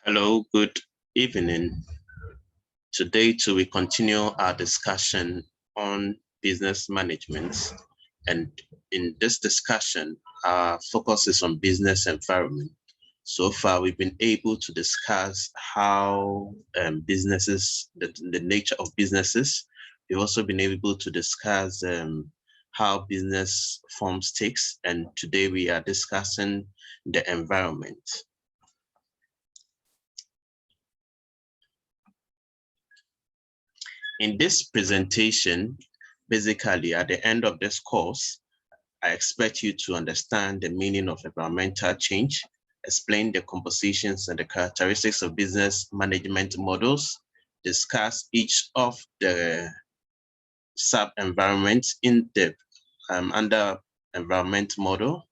Hello, good evening. Today, too, we continue our discussion on business management. And in this discussion, our focus is on business environment. So far, we've been able to discuss how businesses, the nature of businesses. We've also been able to discuss how business forms stakes. And today we are discussing the environment. In this presentation, basically at the end of this course, I expect you to understand the meaning of environmental change, explain the compositions and the characteristics of business management models, discuss each of the sub-environments in the under environment model,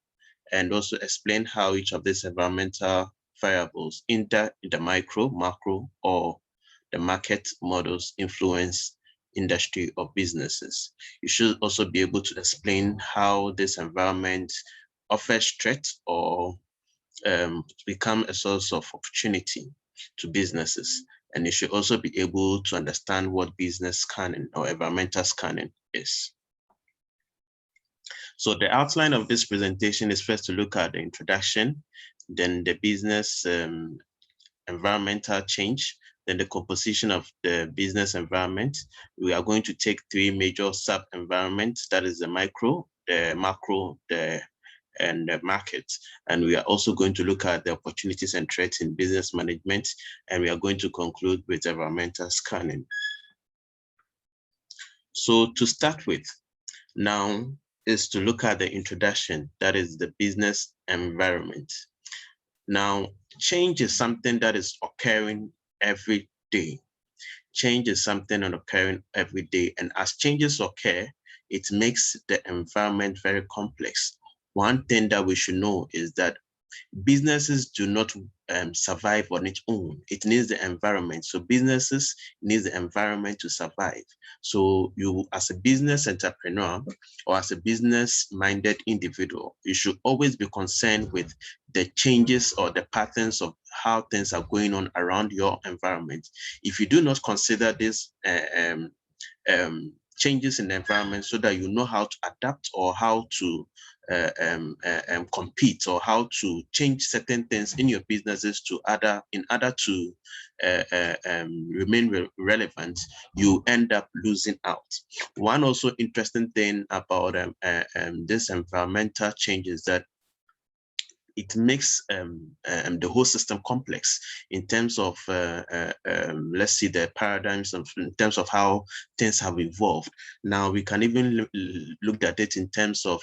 and also explain how each of these environmental variables in the micro, macro, or the market models influence industry or businesses. You should also be able to explain how this environment offers threats or become a source of opportunity to businesses. And you should also be able to understand what business scanning or environmental scanning is. So the outline of this presentation is first to look at the introduction, then the business environmental change, then the composition of the business environment. We are going to take three major sub-environments, that is the micro, the macro, and the market. And we are also going to look at the opportunities and threats in business management, and we are going to conclude with environmental scanning. So to start with, now is to look at the introduction, that is the business environment. Now, change is something that is occurring every day. Change is something that occurring every day. And as changes occur, it makes the environment very complex. One thing that we should know is that businesses do not survive on its own. It needs the environment. So businesses need the environment to survive. So you, as a business entrepreneur or as a business-minded individual, you should always be concerned with the changes or the patterns of how things are going on around your environment. If you do not consider this changes in the environment so that you know how to adapt or how to compete or how to change certain things in your businesses in order to remain relevant, you end up losing out. One also interesting thing about this environmental change is that it makes the whole system complex in terms of, let's see, the paradigms in terms of how things have evolved. Now, we can even look at it in terms of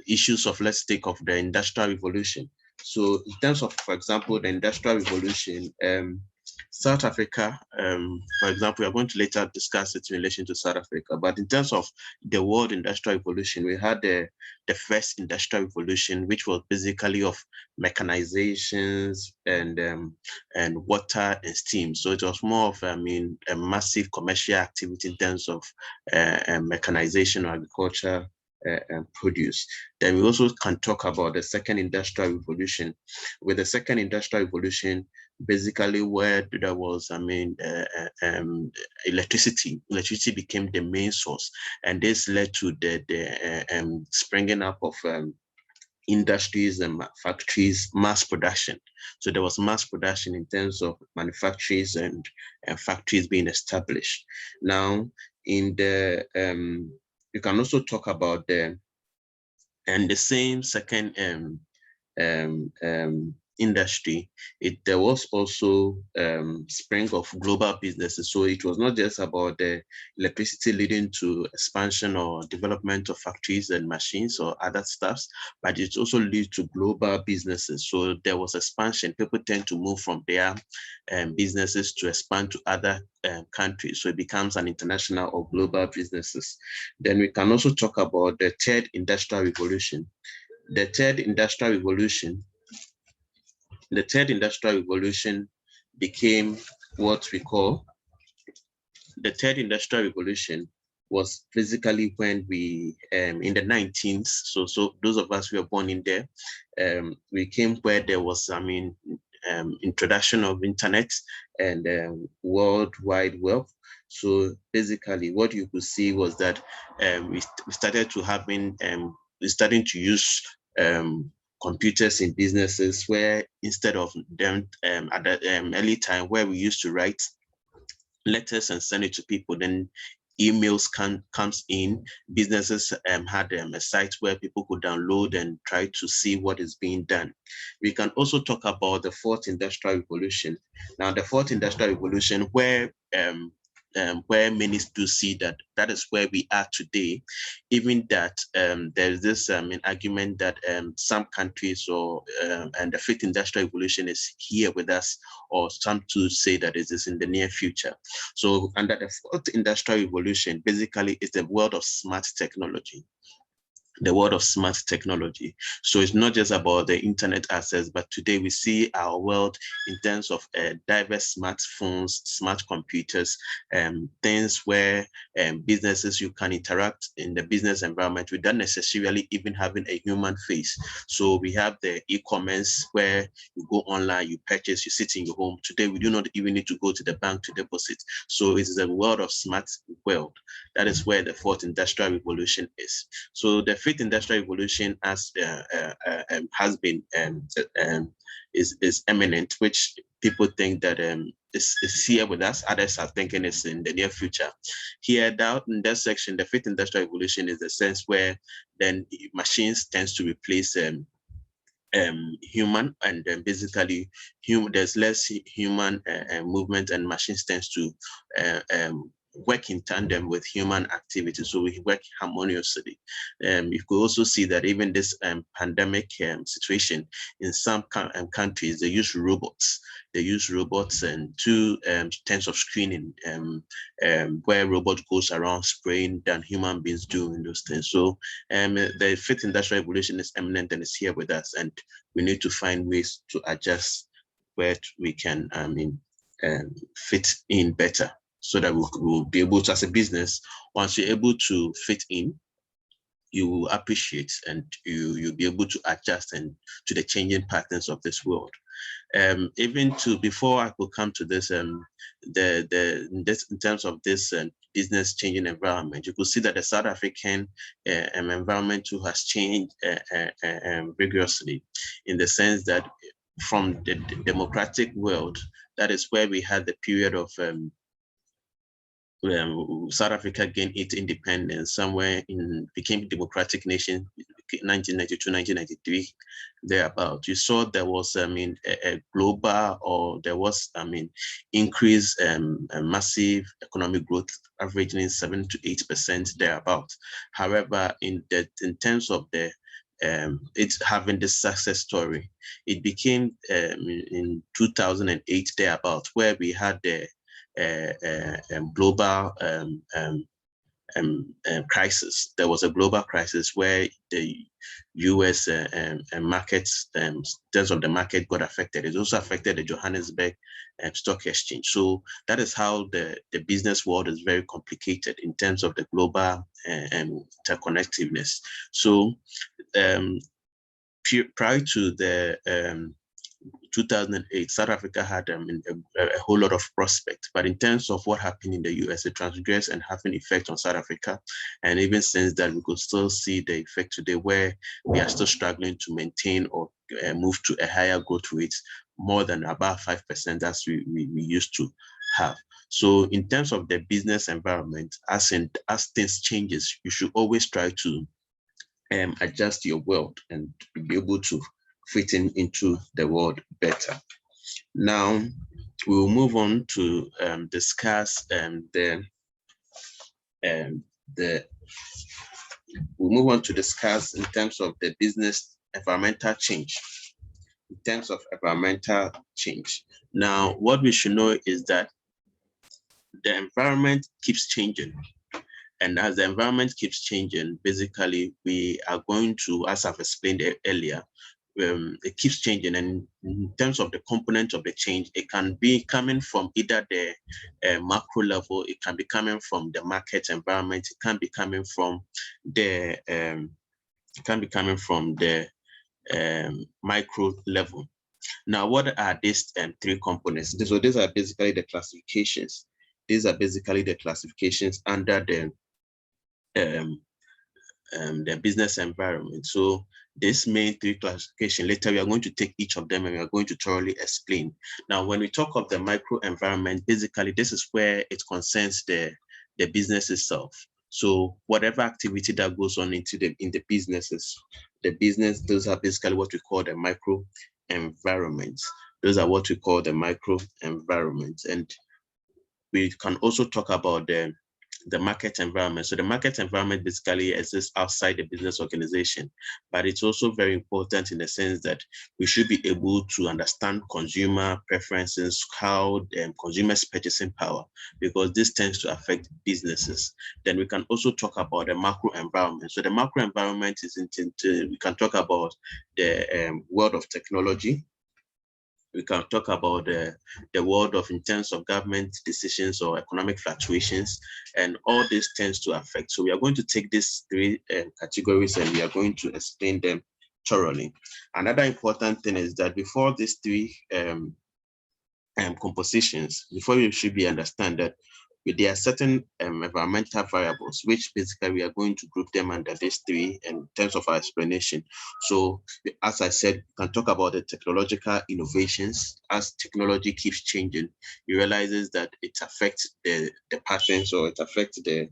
issues of, let's take of the Industrial Revolution. So in terms of, for example, the Industrial Revolution, South Africa, for example, we are going to later discuss it in relation to South Africa, but in terms of the world industrial revolution, we had the first industrial revolution, which was basically of mechanizations and water and steam. So it was more of, a massive commercial activity in terms of mechanization or agriculture produce. Then we also can talk about the second industrial revolution. With the second industrial revolution, basically where there was, electricity became the main source, and this led to the springing up of industries and factories, mass production. So there was mass production in terms of manufacturers and factories being established. Now, in the you can also talk about the same second industry. There was also spring of global businesses. So it was not just about the electricity leading to expansion or development of factories and machines or other stuffs, but it also leads to global businesses. So there was expansion. People tend to move from their businesses to expand to other countries. So it becomes an international or global businesses. Then we can also talk about the third industrial revolution. The third industrial revolution became what we call the third industrial revolution was basically when we in the 19th, so those of us who were born in there, we came where there was, introduction of internet and World Wide Web. So basically what you could see was that we started to having, we starting to use computers in businesses, where instead of them at the early time where we used to write letters and send it to people, then emails comes in. Businesses had a site where people could download and try to see what is being done. We can also talk about the fourth industrial revolution. Now, the fourth industrial revolution, where many do see that is where we are today, even that there's this argument that some countries or and the fifth industrial revolution is here with us, or some to say that it is in the near future. So under the fourth industrial revolution, basically it's the world of smart technology. The world of smart technology. So it's not just about the internet access, but today we see our world in terms of diverse smartphones, smart computers, things where businesses, you can interact in the business environment without necessarily even having a human face. So we have the e-commerce where you go online, you purchase, you sit in your home. Today, we do not even need to go to the bank to deposit. So it is a world of smart world. That is where the fourth industrial revolution is. So the fifth industrial revolution has been is imminent, which people think that is here with us. Others are thinking it's in the near future. Here, down in that section, the fifth industrial revolution is the sense where then machines tends to replace human, and then basically there's less human movement, and machines tends to work in tandem with human activity. So we work harmoniously. You could also see that even this pandemic situation, in some countries, they use robots. They use robots and two terms of screening, where robot goes around spraying than human beings doing those things. So the fifth industrial revolution is imminent and is here with us, and we need to find ways to adjust where we can, fit in better, so that we'll be able to, as a business, once you're able to fit in, you will appreciate and you'll be able to adjust and to the changing patterns of this world. Even to, before I could come to this, in terms of this business changing environment, you could see that the South African environment too has changed rigorously, in the sense that from the democratic world, that is where we had the period of South Africa gained its independence somewhere became a democratic nation, 1992, 1993, thereabout. You saw there was, a global, or there was, increase, massive economic growth, averaging 7 to 8% thereabout. However, in terms of the it's having this success story, it became in 2008 thereabout, where we had the global crisis. There was a global crisis where the U.S. markets, in terms of the market, got affected. It also affected the Johannesburg Stock Exchange. So that is how the business world is very complicated in terms of the global interconnectiveness. So prior to the 2008, South Africa had a whole lot of prospects, but in terms of what happened in the US, it transgressed and have an effect on South Africa. And even since that, we could still see the effect today, where we are still struggling to maintain or move to a higher growth rate, more than about 5% as we used to have. So in terms of the business environment, as things changes, you should always try to adjust your world and be able to fit into the world better. Now, we will move on to discuss we'll move on to discuss in terms of the business environmental change. In terms of environmental change. Now, what we should know is that the environment keeps changing. And as the environment keeps changing, basically, we are going to, as I've explained earlier, it keeps changing. And in terms of the component of the change, it can be coming from either the macro level, it can be coming from the market environment, it can be coming from the micro level. Now, what are these three components? So these are basically the classifications. These are basically the classifications under the business environment. So this main three classification, later we are going to take each of them and we are going to thoroughly explain. Now, when we talk of the micro environment, basically this is where it concerns the business itself. So whatever activity that goes on in the businesses, those are basically what we call the micro environments. Those are what we call the micro environments. And we can also talk about the market environment. So the market environment basically exists outside the business organization, but it's also very important in the sense that we should be able to understand consumer preferences, how consumers' purchasing power, because this tends to affect businesses. Then we can also talk about the macro environment. So the macro environment is we can talk about the world of technology. We can talk about the world of in terms of government decisions or economic fluctuations, and all this tends to affect. So we are going to take these three categories and we are going to explain them thoroughly. Another important thing is that before these three compositions, before you should be understand that there are certain environmental variables, which basically we are going to group them under these three in terms of our explanation. So as I said, we can talk about the technological innovations. As technology keeps changing, you realize that it affects the patterns, or it affects the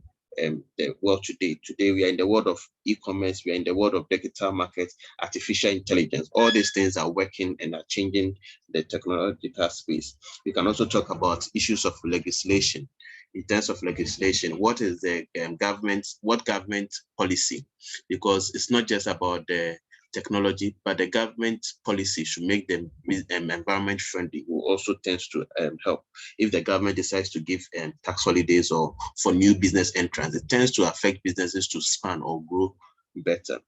world today. Today, we are in the world of e-commerce, we are in the world of digital markets, artificial intelligence. All these things are working and are changing the technological space. We can also talk about issues of legislation. In terms of legislation, what is the government policy? Because it's not just about the technology, but the government policy should make them environment friendly, who also tends to help. If the government decides to give tax holidays or for new business entrants, it tends to affect businesses to span or grow better.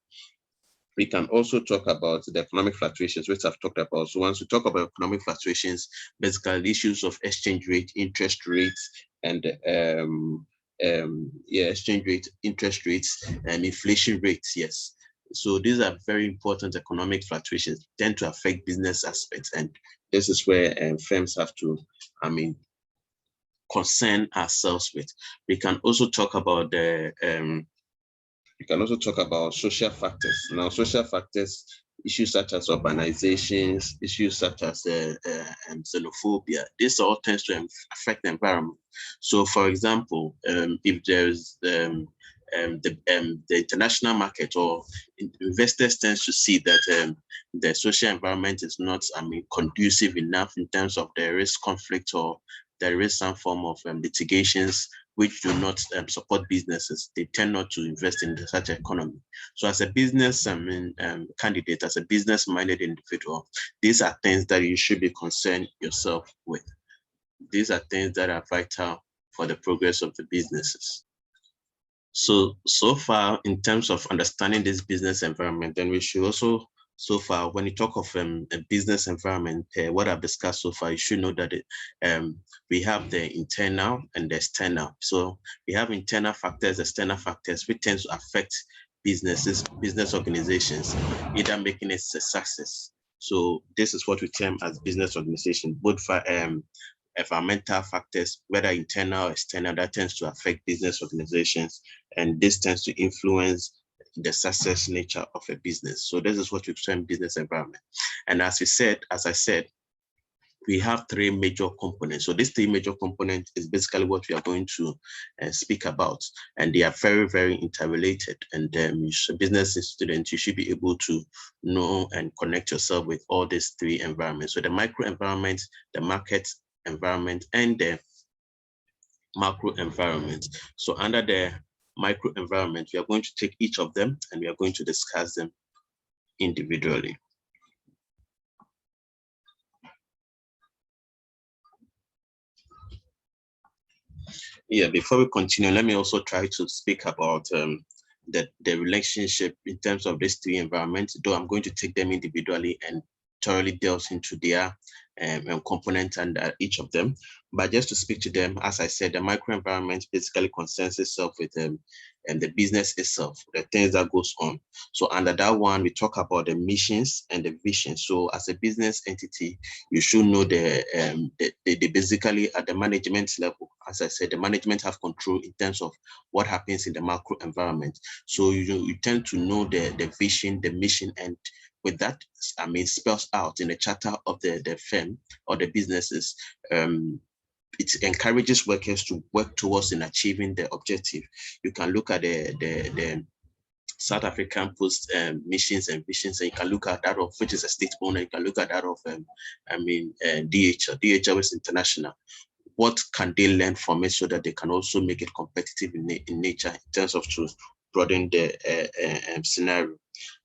We can also talk about the economic fluctuations, which I've talked about. So once we talk about economic fluctuations, basically issues of exchange rate, interest rates, and exchange rate, interest rates, and inflation rates. Yes. So these are very important economic fluctuations, tend to affect business aspects. And this is where firms have to, concern ourselves with. We can also talk about social factors. Now, social factors, issues such as urbanizations, issues such as xenophobia, this all tends to affect the environment. So, for example, if there's the international market, or investors tends to see that the social environment is not, conducive enough in terms of there is conflict, or there is some form of litigations which do not support businesses, they tend not to invest in such an economy. So as a business candidate, as a business-minded individual, these are things that you should be concerned yourself with. These are things that are vital for the progress of the businesses. So far, in terms of understanding this business environment, then we should also, so far, when you talk of a business environment, what I've discussed so far, you should know that we have the internal and the external. So we have internal factors, external factors, which tends to affect businesses, business organizations, either making it a success. So this is what we term as business organization, both for environmental factors, whether internal or external, that tends to affect business organizations, and this tends to influence the success nature of a business. So this is what we term business environment. And as I said, we have three major components. So these three major components is basically what we are going to speak about, and they are very, very interrelated. And business students, you should be able to know and connect yourself with all these three environments. So the micro environment, the market environment, and the macro environment. So under the micro environment, we are going to take each of them and we are going to discuss them individually. Yeah, before we continue, let me also try to speak about the relationship in terms of these three environments, though I'm going to take them individually and thoroughly delve into their components and each of them. But just to speak to them, as I said, the microenvironment basically concerns itself with and the business itself, the things that goes on. So under that one, we talk about the missions and the vision. So as a business entity, you should know the basically at the management level, as I said, the management have control in terms of what happens in the macro environment. So you tend to know the vision, the mission, and with that, I mean, spells out in the charter of the firm or the businesses. It encourages workers to work towards in achieving the objective. You can look at the South African Post missions and visions, and you can look at that of which is a state owner. You can look at that of DHL. DHL is international. What can they learn from it so that they can also make it competitive in nature in terms of to broaden the scenario?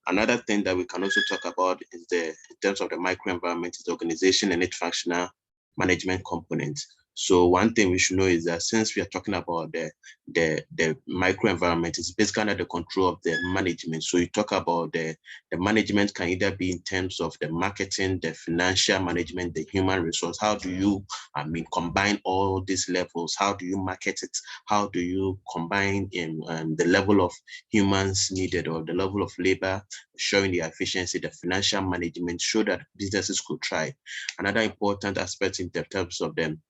Another thing that we can also talk about is in terms of the microenvironment is the organization and its functional management component. So one thing we should know is that since we are talking about the microenvironment, it's basically under the control of the management. So you talk about the management can either be in terms of the marketing, the financial management, the human resource. How do you, combine all these levels? How do you market it? How do you combine in the level of humans needed or the level of labor, showing the efficiency, the financial management, so that businesses could thrive? Another important aspect in terms of them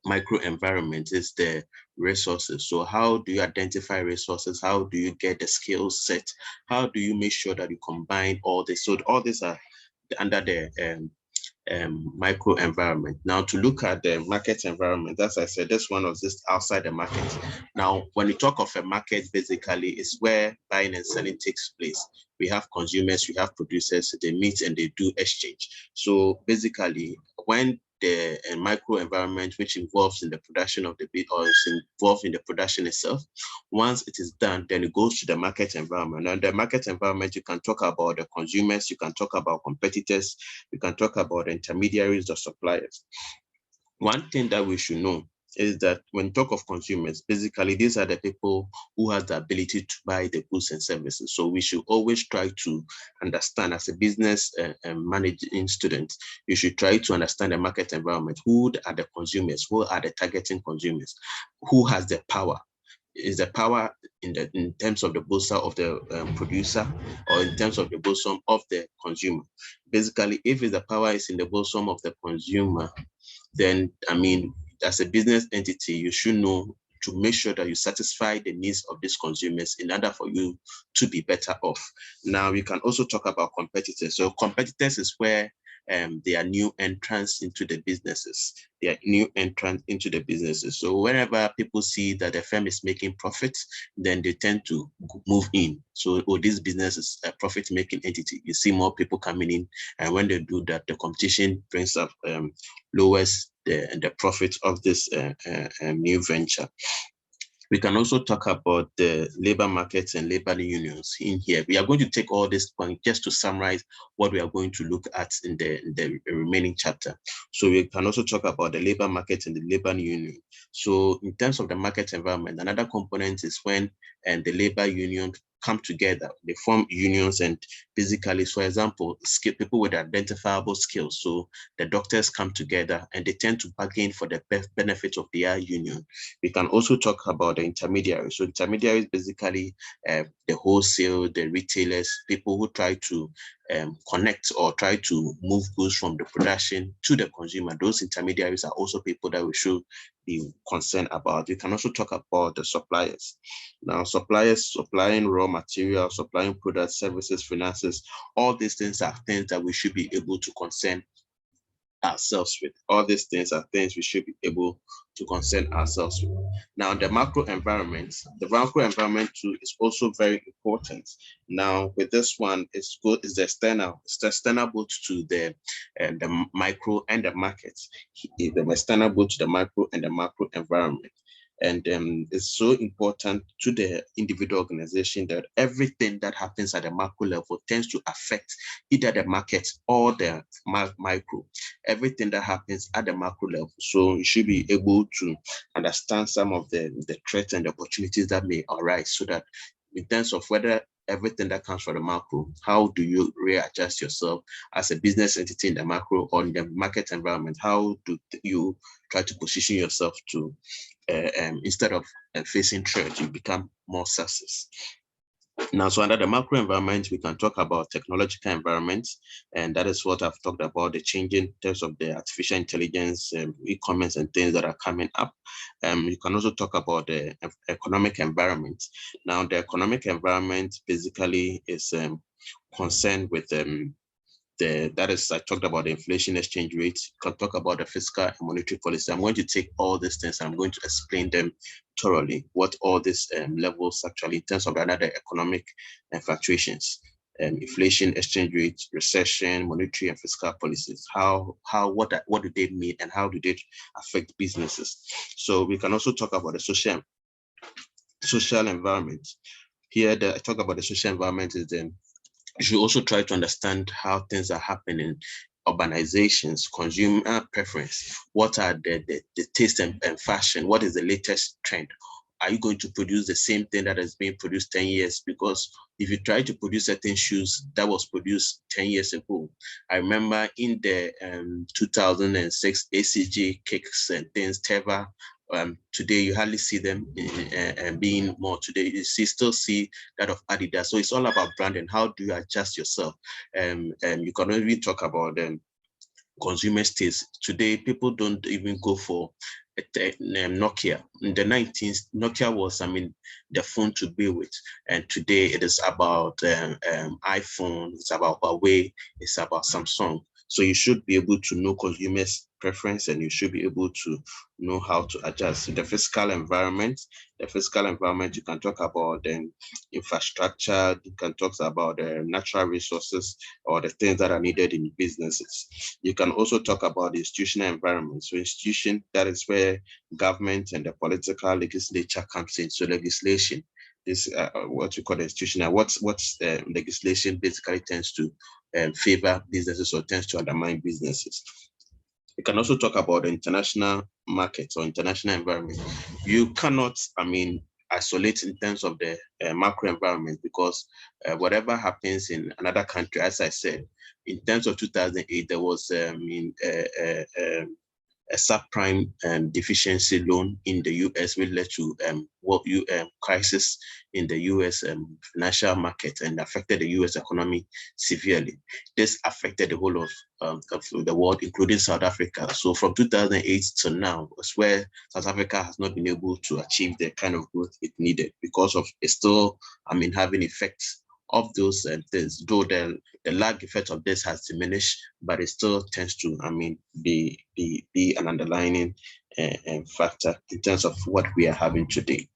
micro environment is the resources. So how do you identify resources? How do you get the skill set? How do you make sure that you combine all this? So all these are under the micro environment. Now to look at the market environment, as I said, this one was just outside the market. Now, when we talk of a market, basically it's where buying and selling takes place. We have consumers, we have producers, they meet and they do exchange. So basically, when the micro environment, which involves in the production of the bit or is involved in the production itself, once it is done, then it goes to the market environment. Now, the market environment, you can talk about the consumers, you can talk about competitors, you can talk about intermediaries or suppliers. One thing that we should know is that when talk of consumers, basically these are the people who have the ability to buy the goods and services. So we should always try to understand, as a business managing student, you should try to understand the market environment. Who are the consumers? Who are the targeting consumers? Who has the power? Is the power in terms of the bosom of the producer, or in terms of the bosom of the consumer? Basically, if the power is in the bosom of the consumer, then as a business entity, you should know to make sure that you satisfy the needs of these consumers in order for you to be better off. Now, we can also talk about competitors. So competitors is where they are new entrants into the businesses. They are new entrants into the businesses. So whenever people see that the firm is making profits, then they tend to move in. So this business is a profit-making entity. You see more people coming in, and when they do that, the competition brings up lowers the profit of this new venture. We can also talk about the labor markets and labor unions in here. We are going to take all this point just to summarize what we are going to look at in the remaining chapter. So we can also talk about the labor market and the labor union. So in terms of the market environment, another component is when the labor union come together, they form unions, and basically, for example, people with identifiable skills. So the doctors come together and they tend to bargain for the benefit of their union. We can also talk about the intermediaries. So intermediaries, basically the wholesale, the retailers, people who try to connect or try to move goods from the production to the consumer. Those intermediaries are also people that we should be concerned about. You can also talk about the suppliers. Now, suppliers supplying raw materials, supplying products, services, finances, all these things are things that we should be able to concern ourselves with. All these things are things we should be able to concern ourselves with. Now, the macro environment too is also very important. Now, with this one, it's good. It's the external. It's the external both to the micro and the market. The external both to the micro and the macro environment. And it's so important to the individual organization that everything that happens at the macro level tends to affect either the market or the micro. Everything that happens at the macro level. So you should be able to understand some of the threats and the opportunities that may arise, so that in terms of whether everything that comes from the macro, how do you readjust yourself as a business entity in the macro or in the market environment? How do you try to position yourself to instead of facing threat, you become more success. Now, so under the macro environment, we can talk about technological environments, and that is what I've talked about, the changing terms of the artificial intelligence, e-commerce and things that are coming up. You can also talk about the economic environment. Now, the economic environment basically is concerned with I talked about the inflation, exchange rates. You can talk about the fiscal and monetary policy. I'm going to take all these things. I'm going to explain them thoroughly, what all these levels actually in terms of another economic fluctuations, inflation, exchange rates, recession, monetary and fiscal policies. What do they mean and how do they affect businesses? So we can also talk about the social environment. Here, I talk about the social environment is you should also try to understand how things are happening, urbanizations, consumer preference. What are the taste and fashion? What is the latest trend? Are you going to produce the same thing that has been produced 10 years? Because if you try to produce certain shoes that was produced 10 years ago, I remember in the 2006 ACG kicks and things, Teva, today you hardly see them being more today. You still see that of Adidas. So it's all about branding. How do you adjust yourself? You can even talk about consumer taste. Today, people don't even go for Nokia. In the 19th, Nokia was, the phone to be with. And today it is about iPhone, it's about Huawei, it's about Samsung. So you should be able to know consumers' preference and you should be able to know how to adjust. The fiscal environment, you can talk about infrastructure, you can talk about natural resources or the things that are needed in businesses. You can also talk about the institutional environment. So institution, that is where government and the political legislature comes in. So legislation is what you call the institutional. What's legislation basically tends to favor businesses or tends to undermine businesses. You can also talk about the international markets or international environment. You cannot, isolate in terms of the macro environment because whatever happens in another country, as I said, in terms of 2008, there was a subprime deficiency loan in the US, which led to crisis in the US financial market and affected the US economy severely. This affected the whole of the world, including South Africa. So from 2008 to now, it's where South Africa has not been able to achieve the kind of growth it needed because of it's still, having effects of those things, though the lag effect of this has diminished, but it still tends to, be an underlying factor in terms of what we are having today.